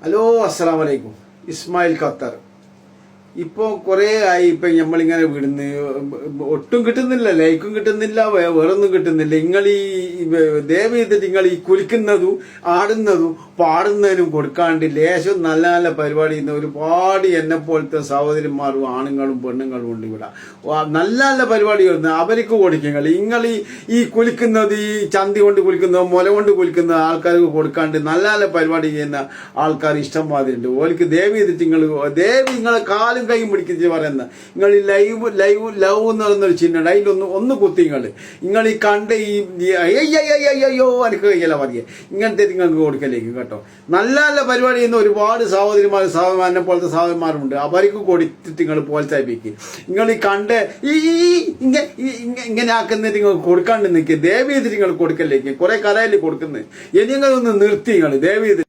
Hello, അസ്സലാമു അലൈക്കും. Ismail Qatar. ഇപ്പോൾ കുറേ ആയി ഇപ്പം നമ്മളിങ്ങനെ വിടുന്ന് ഒട്ടും കിട്ടുന്നില്ല, ലൈക്കും കിട്ടുന്നില്ല, വേറൊന്നും കിട്ടുന്നില്ല. നിങ്ങൾ ഈ ദയവ് ചെയ്തിട്ട് നിങ്ങൾ ഈ കുലിക്കുന്നതും ആടുന്നതും പാടുന്നതിനും കൊടുക്കാണ്ട് ലേശം നല്ല നല്ല പരിപാടി ചെയ്യുന്ന ഒരുപാട് എന്നെ പോലത്തെ സഹോദരിമാരും ആണുങ്ങളും പെണ്ണുങ്ങളും ഉണ്ട് ഇവിടെ. നല്ല നല്ല പരിപാടി വരുന്നത് അവർക്ക് കൊടുക്കുക. നിങ്ങൾ ഈ കുലിക്കുന്നത്, ഈ ചന്തി കൊണ്ട് കുലിക്കുന്നത്, മുല കൊണ്ട് കുലിക്കുന്ന ആൾക്കാർക്ക് കൊടുക്കാണ്ട് നല്ല നല്ല പരിപാടി ചെയ്യുന്ന ആൾക്കാർ ഇഷ്ടം മാതിരി ഉണ്ട്. ഓർക്ക് ദയവ് ചെയ്തിട്ട് നിങ്ങളെ കാലും കൈയും പിടിക്കുന്നത് പറയുന്ന നിങ്ങൾ ഈ ലവ് എന്ന് പറയുന്നൊരു ചിഹ്നം അതിലൊന്ന് കുത്തി നിങ്ങൾ ഈ കണ്ട് അയ്യോ എനിക്ക് കഴിയല പറയുക ഇങ്ങനത്തെ നിങ്ങൾക്ക് കൊടുക്കലേക്ക് കേട്ടോ. നല്ല നല്ല പരിപാടി ചെയ്യുന്ന ഒരുപാട് സഹോദരിമാർ എന്നെ പോലത്തെ സഹോദരന്മാരുണ്ട്. അവർക്ക് കൊടുത്തിട്ട് നിങ്ങൾ പ്രോത്സാഹിപ്പിക്കുക. നിങ്ങൾ ഈ കണ്ട് ഇങ്ങനെ ആക്കുന്നത് നിങ്ങൾ കൊടുക്കാണ്ട് നിൽക്കുക. ദയവ് ചെയ്തിട്ട് നിങ്ങൾ കൊടുക്കലേക്ക് കുറെ കലയിൽ കൊടുക്കുന്നത്. ഇനി നിങ്ങളൊന്ന് നിർത്തി നിങ്ങൾ ദയവ് ചെയ്ത്